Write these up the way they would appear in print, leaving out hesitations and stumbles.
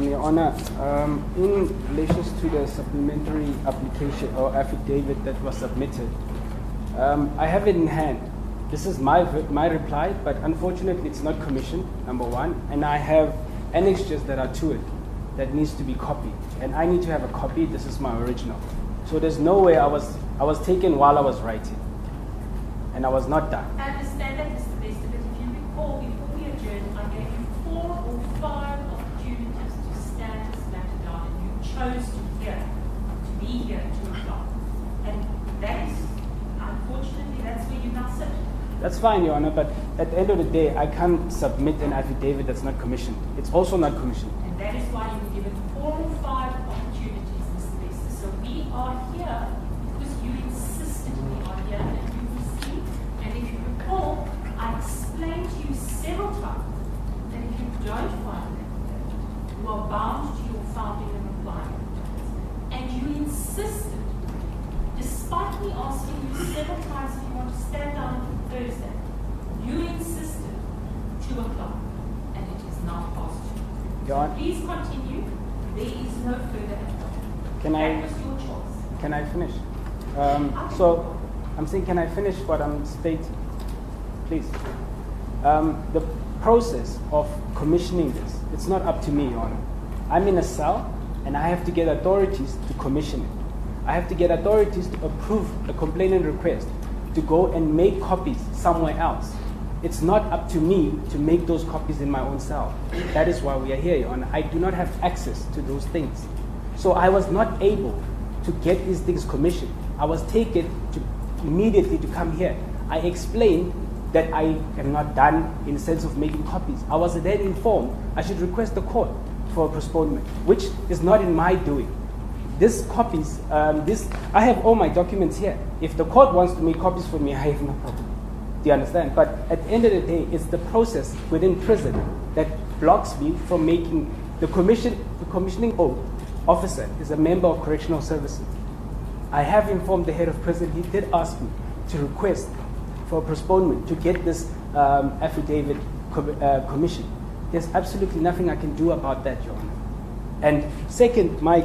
Your Honor, in relation to the supplementary application or affidavit that was submitted, I have it in hand. This is my reply, but unfortunately it's not commissioned, number one, and I have annexures that are to it that needs to be copied, and I need to have a copy. This is my original. So there's no way I was taken while I was writing, and I was not done. I understand that, Mr. Bester, but if you recall, before we adjourned, I gave you 4 or 5 opportunities to stand this matter down, and you chose to be here at 2 o'clock. And that is, unfortunately, that's where you now sit. That's fine, Your Honor, but at the end of the day, I can't submit an affidavit that's not commissioned. It's also not commissioned. And that is why you were given 4 or 5 opportunities, Mr. Bester. So we are here because you insisted we are here, and you received. And if you recall, I explained to you several times that if you don't find that, you are bound to your founding and replying. And you insisted, despite me asking you several times if you want to stand down on Thursday, you insisted 2 o'clock, and it is now past 2. Your Honor, Please continue. There is no further effort. Can That was your choice. Can I finish? So I'm saying, can I finish what I'm stating? Please. The process of commissioning this, it's not up to me, Your Honor. I'm in a cell, and I have to get authorities to commission it. I have to get authorities to approve the complainant request to go and make copies somewhere else. It's not up to me to make those copies in my own cell. That is why we are here, Your Honor. I do not have access to those things. So I was not able to get these things commissioned. I was taken immediately to come here. I explained that I am not done in the sense of making copies. I was then informed I should request the court for a postponement, which is not in my doing. These copies, I have all my documents here. If the court wants to make copies for me, I have no problem. Do you understand? But at the end of the day, it's the process within prison that blocks me from making the commissioning officer is a member of correctional services. I have informed the head of prison. He did ask me to request for a postponement to get this affidavit commissioned. There's absolutely nothing I can do about that, Your Honor. And second, my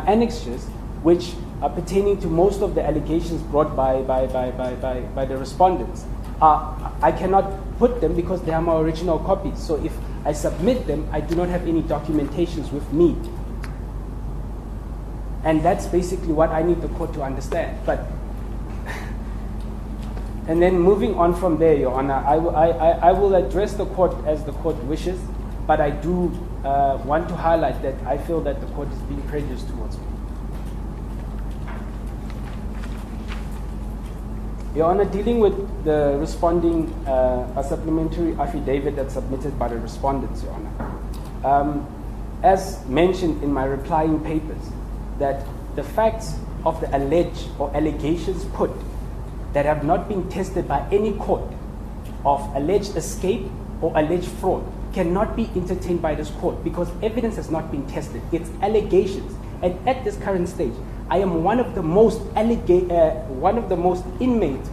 annexures, which are pertaining to most of the allegations brought by the respondents, I cannot put them because they are my original copies. So if I submit them, I do not have any documentations with me. And that's basically what I need the court to understand. And then moving on from there, Your Honor, I will address the court as the court wishes, but I do want to highlight that I feel that the court is being prejudiced towards me. Your Honor, dealing with the responding, a supplementary affidavit that's submitted by the respondents, Your Honor. As mentioned in my replying papers, that the facts of the alleged or allegations put that have not been tested by any court of alleged escape or alleged fraud cannot be entertained by this court because evidence has not been tested. It's allegations. And at this current stage, I am one of the inmates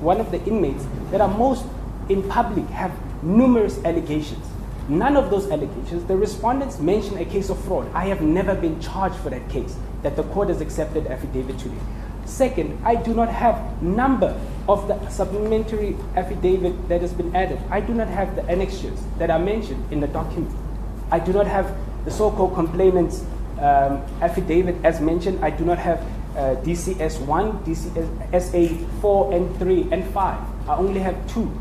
that are most in public have numerous allegations. None of those allegations, the respondents mention a case of fraud. I have never been charged for that case that the court has accepted affidavit today. Second, I do not have number of the supplementary affidavit that has been added. I do not have the annexures that are mentioned in the document. I do not have the so-called complainant's affidavit as mentioned. I do not have DCS 1, DCS 4 and 3 and 5. I only have 2.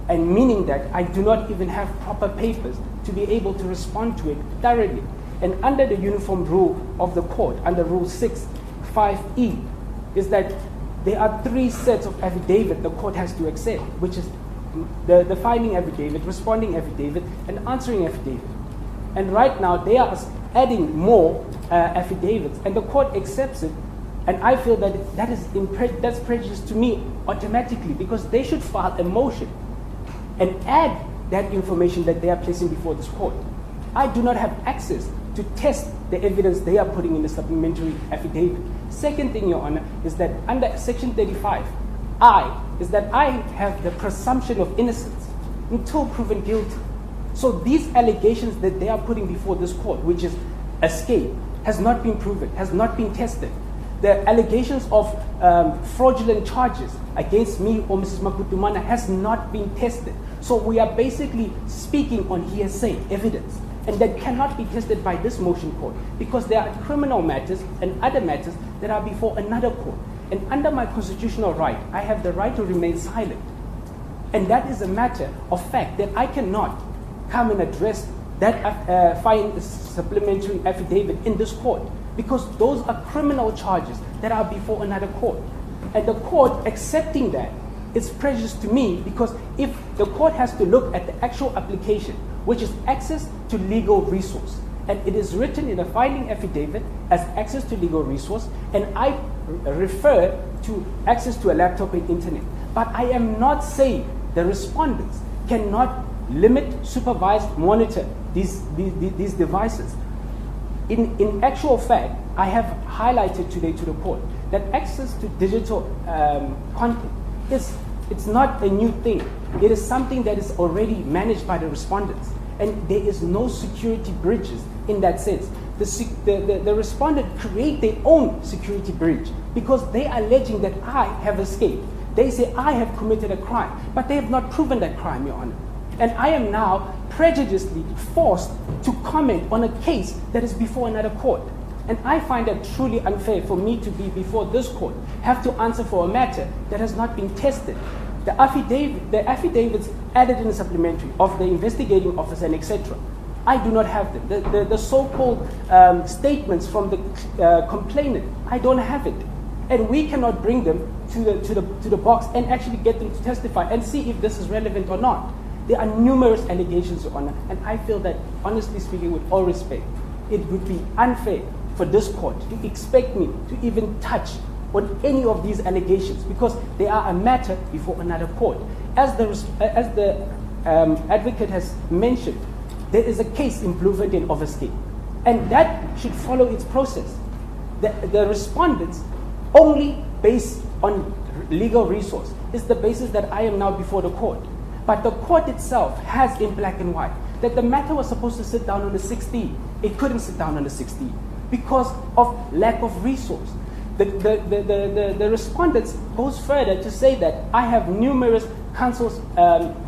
And meaning that I do not even have proper papers to be able to respond to it thoroughly. And under the uniform rule of the court, under Rule 6(5)(e), is that there are 3 sets of affidavit the court has to accept, which is the filing affidavit, responding affidavit, and answering affidavit. And right now they are adding more affidavits, and the court accepts it. And I feel that that's prejudice to me automatically, because they should file a motion and add that information that they are placing before this court. I do not have access to test the evidence they are putting in the supplementary affidavit. Second thing, Your Honor, is that under Section 35, I have the presumption of innocence until proven guilty. So these allegations that they are putting before this court, which is escape, has not been proven, has not been tested. The allegations of fraudulent charges against me or Mrs. Makutumana has not been tested. So we are basically speaking on hearsay evidence, and that cannot be tested by this motion court because there are criminal matters and other matters that are before another court. And under my constitutional right, I have the right to remain silent. And that is a matter of fact that I cannot come and address that fine supplementary affidavit in this court, because those are criminal charges that are before another court. And the court accepting that is precious to me, because if the court has to look at the actual application, which is access to legal resource, and it is written in a filing affidavit as access to legal resource, and I refer to access to a laptop and internet. But I am not saying the respondents cannot limit, supervise, monitor these devices. In actual fact, I have highlighted today to the court that access to digital content it's not a new thing. It is something that is already managed by the respondents, and there is no security bridges in that sense. The respondent create their own security bridge because they are alleging that I have escaped. They say I have committed a crime, but they have not proven that crime, Your Honor. And I am now prejudiciously forced to comment on a case that is before another court. And I find that truly unfair for me to be before this court, have to answer for a matter that has not been tested. The affidavits added in the supplementary of the investigating officer and etc. I do not have them. The so-called statements from the complainant, I don't have it. And we cannot bring them to the box and actually get them to testify and see if this is relevant or not. There are numerous allegations, Your Honor, and I feel that, honestly speaking, with all respect, it would be unfair for this court to expect me to even touch on any of these allegations because they are a matter before another court. As the advocate has mentioned, there is a case in Bloemfontein of escape, and that should follow its process. The respondents only based on legal resource is the basis that I am now before the court. But the court itself has in black and white that the matter was supposed to sit down on the 16th. It couldn't sit down on the 16th because of lack of resource. The respondents goes further to say that I have numerous counsels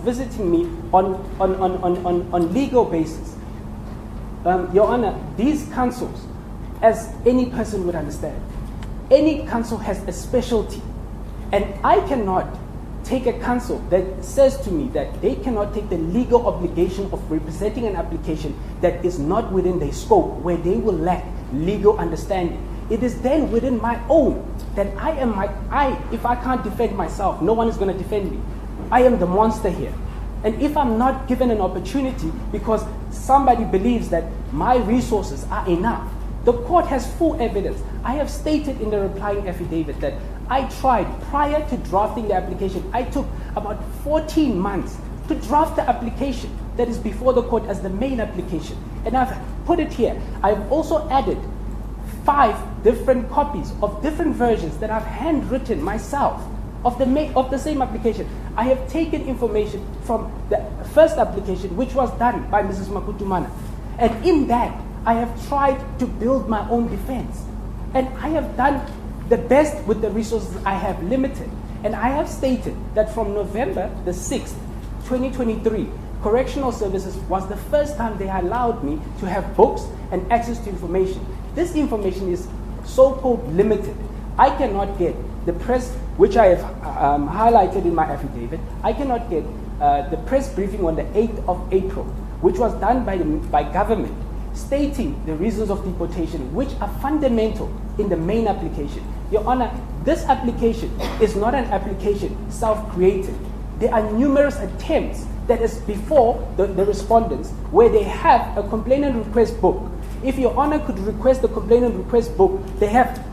visiting me on legal basis. Your Honor, these counsels, as any person would understand, any counsel has a specialty, and I cannot take a counsel that says to me that they cannot take the legal obligation of representing an application that is not within their scope, where they will lack legal understanding. It is then within my own that if I can't defend myself, no one is going to defend me. I am the monster here. And if I'm not given an opportunity because somebody believes that my resources are enough, the court has full evidence. I have stated in the replying affidavit that I tried prior to drafting the application. I took about 14 months to draft the application that is before the court as the main application. And I've put it here. I've also added 5 different copies of different versions that I've handwritten myself of the same application. I have taken information from the first application, which was done by Mrs. Makutumana. And in that, I have tried to build my own defense. And I have done the best with the resources I have limited. And I have stated that from November the 6th, 2023, Correctional Services was the first time they allowed me to have books and access to information. This information is so-called limited. I cannot get the press, which I have highlighted in my affidavit. I cannot get the press briefing on the 8th of April, which was done by government, stating the reasons of deportation, which are fundamental in the main application. Your Honor, this application is not an application self-created. There are numerous attempts that is before the respondents where they have a complainant request book. If Your Honor could request the complainant request book, they have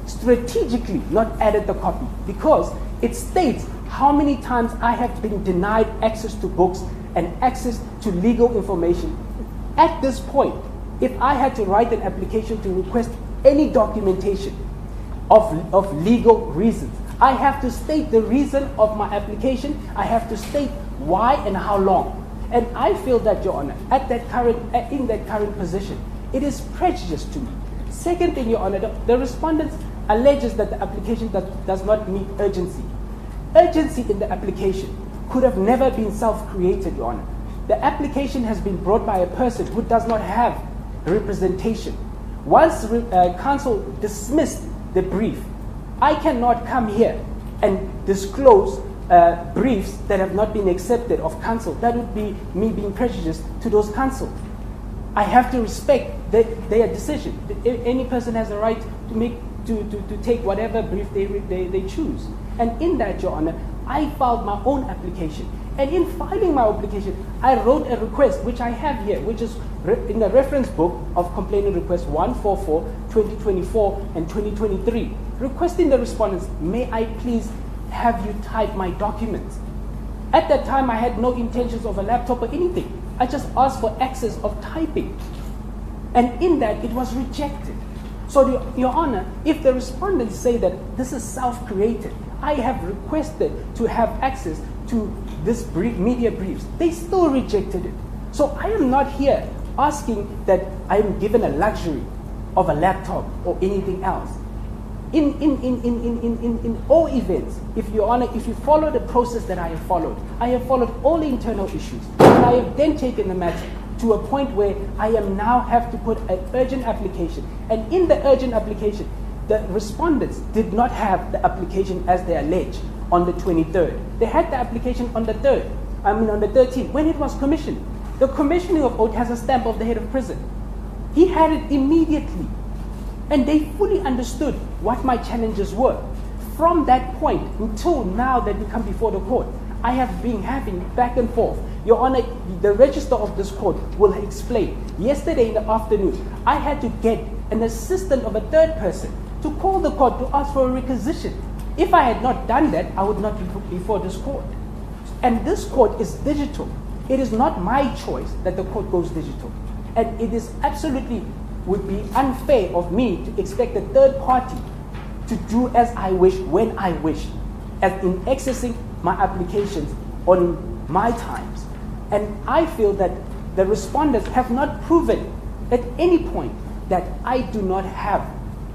strategically not added the copy because it states how many times I have been denied access to books and access to legal information. At this point, if I had to write an application to request any documentation of legal reasons, I have to state the reason of my application. I have to state why and how long. And I feel that, Your Honor, in that current position, it is prejudice to me. Second thing, Your Honor, the respondent alleges that the application does not meet urgency. Urgency in the application could have never been self-created, Your Honor. The application has been brought by a person who does not have representation. Once counsel dismissed the brief, I cannot come here and disclose briefs that have not been accepted of counsel. That would be me being prejudiced to those counsel. I have to respect their decision. Any person has a right to take whatever brief they choose. And in that, Your Honor, I filed my own application. And in filing my application, I wrote a request, which I have here, which is in the reference book of complainant request 144, 2024, and 2023, requesting the respondents, may I please have you type my documents. At that time, I had no intentions of a laptop or anything. I just asked for access of typing. And in that, it was rejected. So, Your Honor, if the respondents say that this is self-created, I have requested to have access to this media briefs. They still rejected it. So I am not here asking that I am given a luxury of a laptop or anything else. In all events, if Your Honor, if you follow the process that I have followed all the internal issues, and I have then taken the matter to a point where I am now have to put an urgent application. And in the urgent application, the respondents did not have the application as they allege on the 23rd. They had the application on the 13th, when it was commissioned. The commissioning of oath has a stamp of the head of prison. He had it immediately. And they fully understood what my challenges were. From that point until now that we come before the court, I have been having back and forth. Your Honor, the register of this court will explain. Yesterday in the afternoon, I had to get an assistant of a third person to call the court to ask for a requisition. If I had not done that, I would not be put before this court. And this court is digital. It is not my choice that the court goes digital. And it is absolutely would be unfair of me to expect a third party to do as I wish, when I wish, as in accessing my applications on my times. And I feel that the respondents have not proven at any point that I do not have,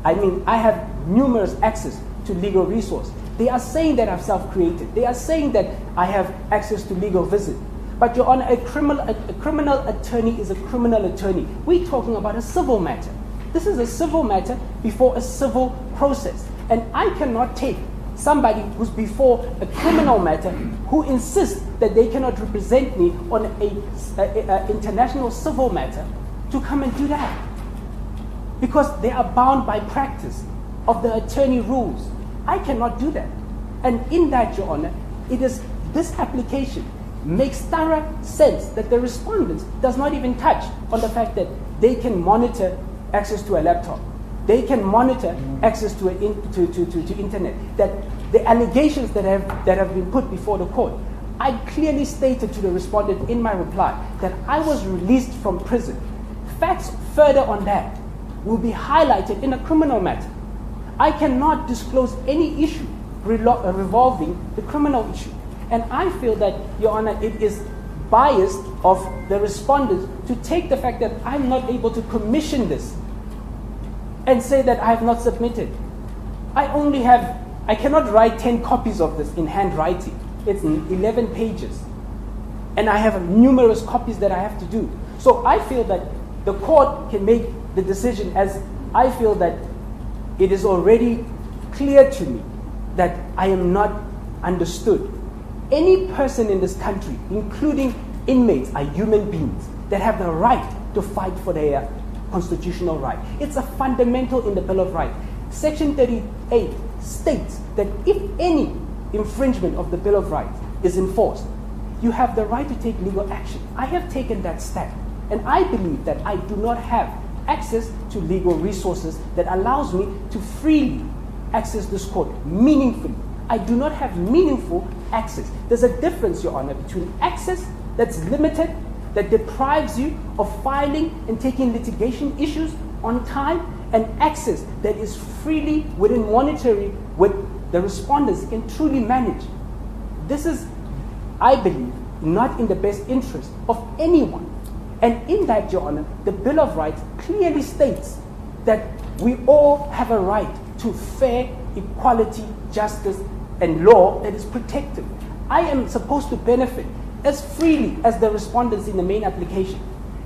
I have numerous access to legal resource. They are saying that I'm self-created. They are saying that I have access to legal visit. But Your Honor, a criminal attorney is a criminal attorney. We're talking about a civil matter. This is a civil matter before a civil process. And I cannot take somebody who's before a criminal matter who insists that they cannot represent me on a international civil matter to come and do that. Because they are bound by practice of the attorney rules. I cannot do that. And in that, Your Honor, it is this application makes thorough sense that the respondents does not even touch on the fact that they can monitor access to a laptop. They can monitor access to internet. That the allegations that have been put before the court, I clearly stated to the respondent in my reply that I was released from prison. Facts further on that will be highlighted in a criminal matter. I cannot disclose any issue revolving the criminal issue. And I feel that, Your Honor, it is biased of the respondents to take the fact that I'm not able to commission this and say that I have not submitted. I cannot write 10 copies of this in handwriting. It's 11 pages. And I have numerous copies that I have to do. So I feel that the court can make the decision as I feel that it is already clear to me that I am not understood. Any person in this country, including inmates, are human beings that have the right to fight for their constitutional right. It's a fundamental in the Bill of Rights. Section 38 states that if any infringement of the Bill of Rights is enforced, you have the right to take legal action. I have taken that step, and I believe that I do not have access to legal resources that allows me to freely access this court meaningfully. I do not have meaningful access. There's a difference, Your Honor, between access that's limited, that deprives you of filing and taking litigation issues on time, and access that is freely within monetary, what the respondents can truly manage. This is, I believe, not in the best interest of anyone. And in that, Your Honor, the Bill of Rights clearly states that we all have a right to fair, equality, justice, and law that is protective. I am supposed to benefit as freely as the respondents in the main application.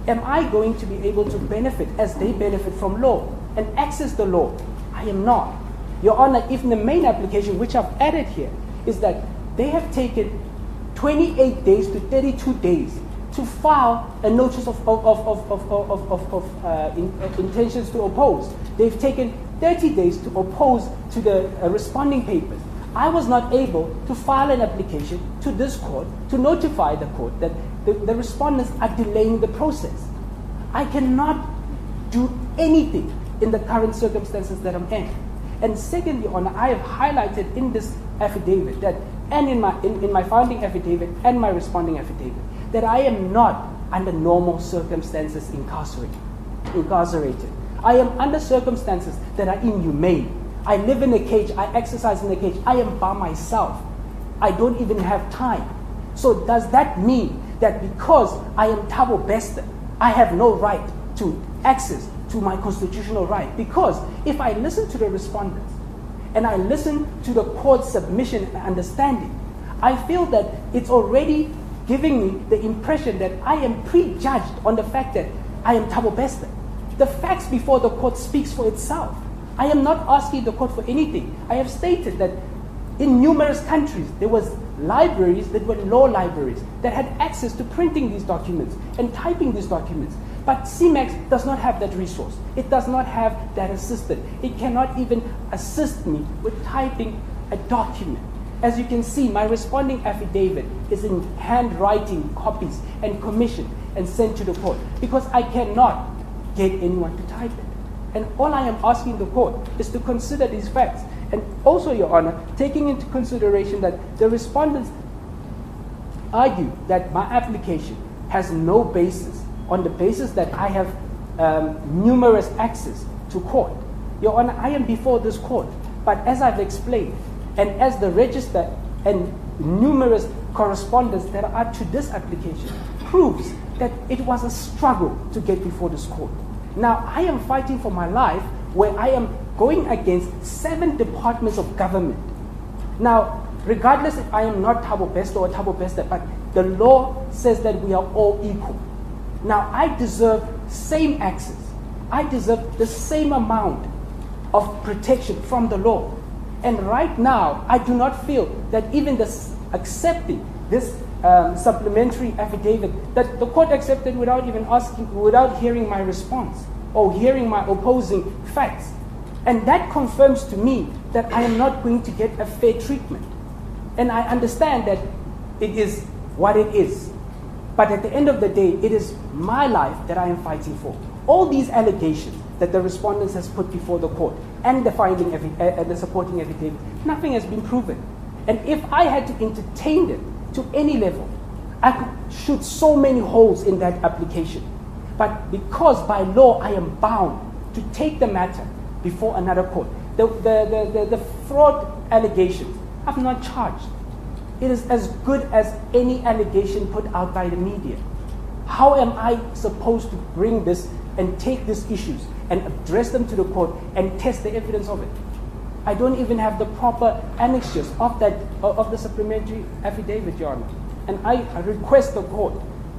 Am I going to be able to benefit as they benefit from law and access the law? I am not. Your Honor, if in the main application, which I've added here, is that they have taken 28 days to 32 days to file a notice of intentions to oppose. They've taken 30 days to oppose to the responding papers. I was not able to file an application to this court to notify the court that the respondents are delaying the process. I cannot do anything in the current circumstances that I'm in. And secondly, Your Honor, I have highlighted in this affidavit that, and in my founding affidavit and my responding affidavit, that I am not under normal circumstances incarcerated. I am under circumstances that are inhumane. I live in a cage, I exercise in a cage, I am by myself. I don't even have time. So does that mean that because I am Thabo Bester, I have no right to access to my constitutional right? Because if I listen to the respondents and I listen to the court's submission and understanding, I feel that it's already giving me the impression that I am prejudged on the fact that I am Thabo Bester. The facts before the court speaks for itself. I am not asking the court for anything. I have stated that in numerous countries there was libraries that were law libraries that had access to printing these documents and typing these documents. But CMAX does not have that resource. It does not have that assistant. It cannot even assist me with typing a document. As you can see, my responding affidavit is in handwriting copies and commissioned and sent to the court because I cannot get anyone to type it. And all I am asking the court is to consider these facts. And also, Your Honor, taking into consideration that the respondents argue that my application has no basis on the basis that I have numerous access to court. Your Honor, I am before this court, but as I've explained, and as the register and numerous correspondence that are to this application proves that it was a struggle to get before this court. Now, I am fighting for my life where I am going against 7 departments of government. Now, regardless if I am not Thabo Bester or Thabo Bester, but the law says that we are all equal. Now, I deserve same access. I deserve the same amount of protection from the law. And right now, I do not feel that even accepting this supplementary affidavit, that the court accepted without even asking, without hearing my response or hearing my opposing facts. And that confirms to me that I am not going to get a fair treatment. And I understand that it is what it is. But at the end of the day, it is my life that I am fighting for. All these allegations that the respondents has put before the court and the the supporting affidavit, nothing has been proven. And if I had to entertain them to any level, I could shoot so many holes in that application. But because by law I am bound to take the matter before another court, the fraud allegations, I've not charged. It is as good as any allegation put out by the media. How am I supposed to bring this and take these issues and address them to the court and test the evidence of it? I don't even have the proper annexures of the supplementary affidavit, Your Honor. And I request the court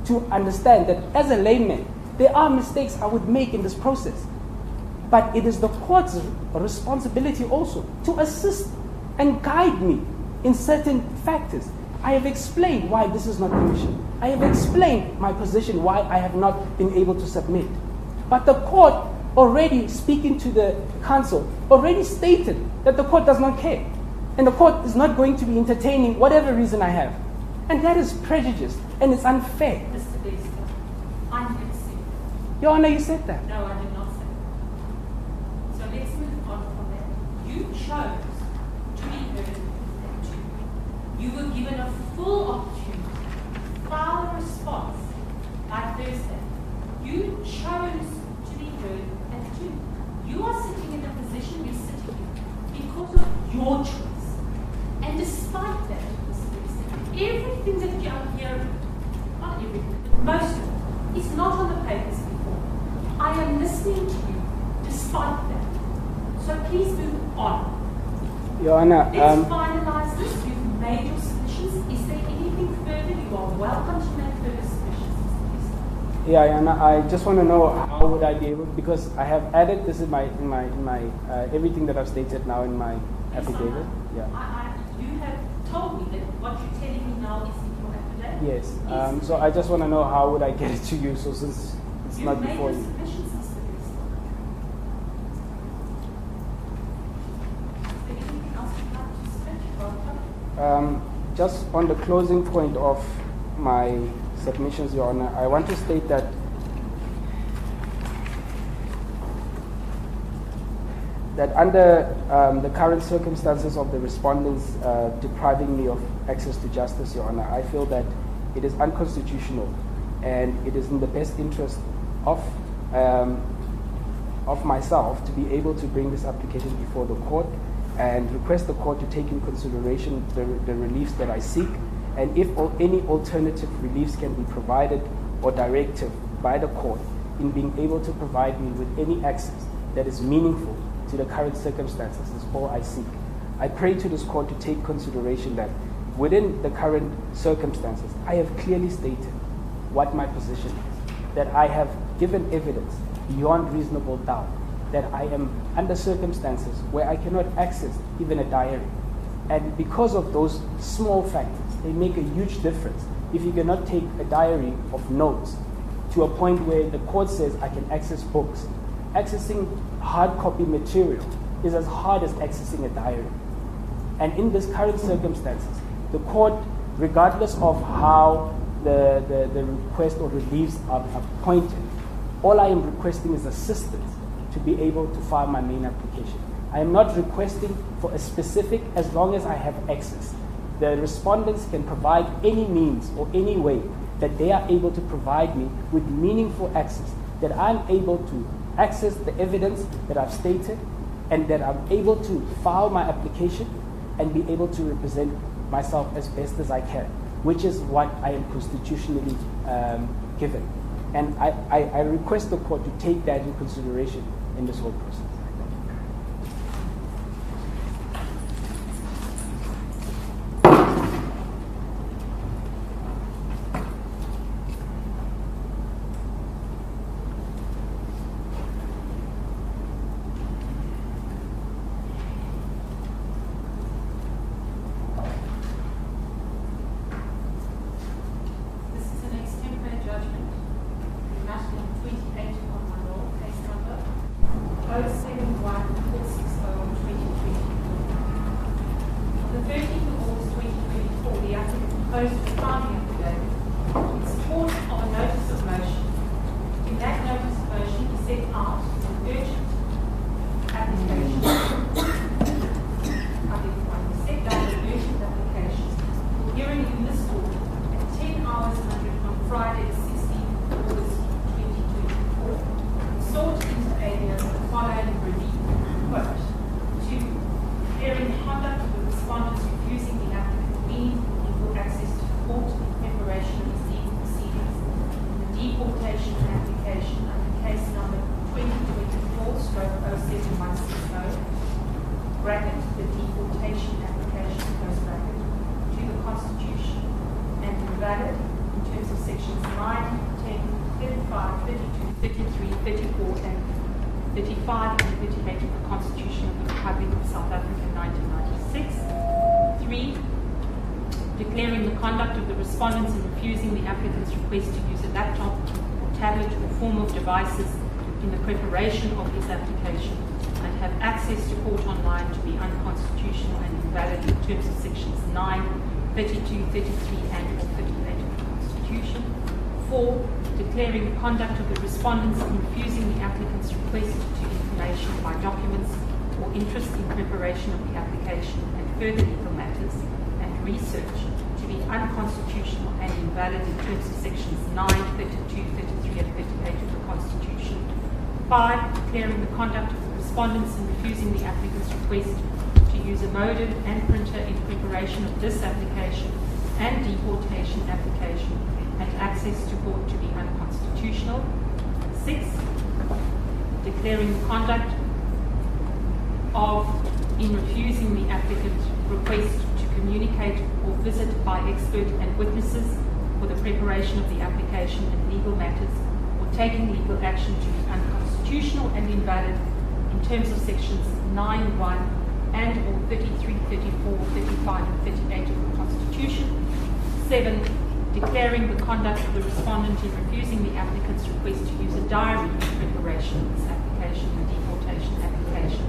to understand that as a layman, there are mistakes I would make in this process. But it is the court's responsibility also to assist and guide me in certain factors. I have explained why this is not commissioned. I have explained my position why I have not been able to submit. But the court, already speaking to the counsel, already stated that the court does not care. And the court is not going to be entertaining whatever reason I have. And that is prejudiced and it's unfair. Mr. Bester, I did say. Your Honor, you said that. No, I did not say that. So let's move on from that. You chose to be heard and to. You were given a full opportunity to file a response by Thursday. You chose to be heard and to. You are sitting in the position you're sitting in because of your choice. And despite that, Mr. Bester, everything that you are here I am listening to you despite that. So please move on. Your Honor, Let's finalize this. You've made your submissions. Is there anything further? You are welcome to make further submissions. yeah, Your Honor, I just want to know how would I be able, because I have added this in my everything that I've stated now in my affidavit. Yeah. You have told me that what you're telling me now is in your affidavit. Yes. So I just want to know how would I get it to you, so since it's not before you. Submissions, Mr. Best. Is there anything else you'd like to submit? Welcome. Just on the closing point of my submissions, Your Honor, I want to state that under the current circumstances of the respondents depriving me of access to justice, Your Honor, I feel that it is unconstitutional and it is in the best interest of myself to be able to bring this application before the court and request the court to take in consideration the reliefs that I seek, and if any alternative reliefs can be provided or directive by the court in being able to provide me with any access that is meaningful to the current circumstances is all I seek. I pray to this court to take consideration that within the current circumstances, I have clearly stated what my position is, that I have given evidence beyond reasonable doubt that I am under circumstances where I cannot access even a diary. And because of those small factors, they make a huge difference. If you cannot take a diary of notes to a point where the court says I can access books, accessing hard copy material is as hard as accessing a diary. And in this current circumstances, the court, regardless of how the request or reliefs are appointed, all I am requesting is assistance to be able to file my main application. I am not requesting for a specific as long as I have access. The respondents can provide any means or any way that they are able to provide me with meaningful access, that I'm able to access the evidence that I've stated, and that I'm able to file my application and be able to represent myself as best as I can, which is what I am constitutionally given. And I request the court to take that into consideration in this whole process. Declaring the conduct of the respondents in refusing the applicant's request to use a laptop or tablet or form of devices in the preparation of his application and have access to court online to be unconstitutional and invalid in terms of sections 9, 32, 33 and or 58 of the Constitution. 4. Declaring the conduct of the respondents in refusing the applicant's request to information by documents or interest in preparation of the application and further legal matters and research to be unconstitutional and invalid in terms of sections 9, 32, 33 and 38 of the Constitution. 5. Declaring the conduct of the respondents in refusing the applicant's request to use a modem and printer in preparation of this application and deportation application and access to court to be unconstitutional. 6. declaring the conduct of in refusing the applicant's request to communicate or visit by expert and witnesses for the preparation of the application and legal matters, or taking legal action to be unconstitutional and invalid in terms of sections 9(1) and or 33, 34, 35 and 38 of the Constitution. 7, declaring the conduct of the respondent in refusing the applicant's request to use a diary in preparation of this application and deportation application,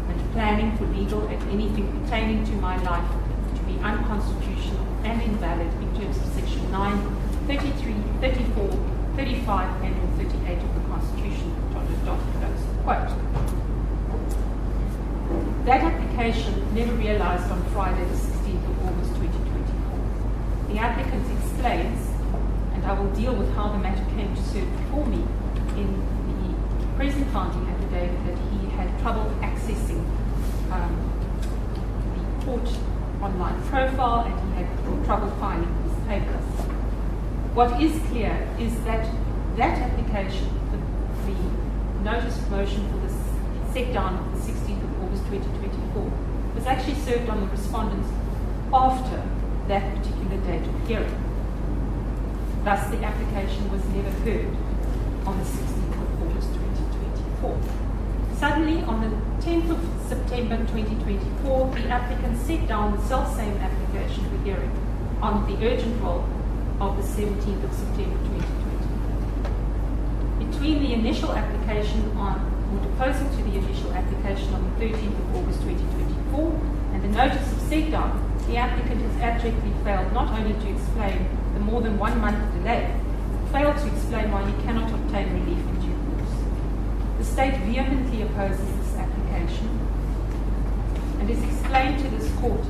and planning for legal and anything pertaining to my life to be unconstitutional and invalid in terms of section 9, 33, 34, 35 and or 38 of the Constitution. Close quote. That application never realized on Friday the 16th of August 2024. The applicant explains, and I will deal with how the matter came to serve before me in the present founding affidavit, that he had trouble accessing the court online profile and he had trouble finding his papers. What is clear is that that application, the notice of motion for the set down of the 16th of August 2024, was actually served on the respondents after that particular date of hearing. Thus, the application was never heard on the 16th of August 2024. Suddenly, on the 10th of September 2024, the applicant set down the self-same application for hearing on the urgent roll of the 17th of September 2024. Between the initial application or deposing to the initial application on the 13th of August 2024 and the notice of set down, the applicant has abjectly failed not only to explain the more than 1 month delay, failed to explain why he cannot obtain relief in due course. The state vehemently opposes this application and has explained to this court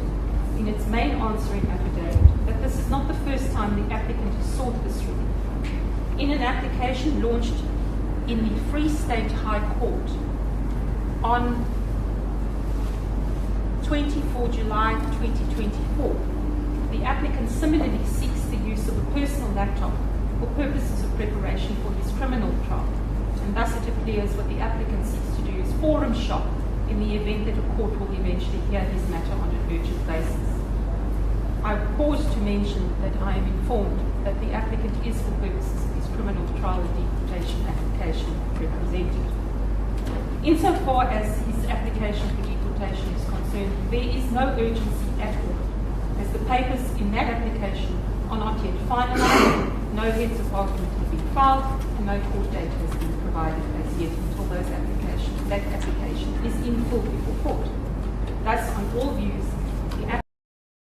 in its main answering affidavit that this is not the first time the applicant has sought this relief. In an application launched in the Free State High Court on 24 July 2024, the applicant similarly seeks the use of a personal laptop for purposes of preparation for his criminal trial, and thus it appears what the applicant seeks to do is forum shop in the event that a court will eventually hear his matter on an urgent basis. I pause to mention that I am informed that the applicant is, for purposes of his criminal trial and deportation application, represented. Insofar as his application for deportation is concerned, there is no urgency at all, as the papers in that application are not yet finalized, no heads of argument have been filed, and no court date has been provided as yet until that application is in full before court. Thus, on all views,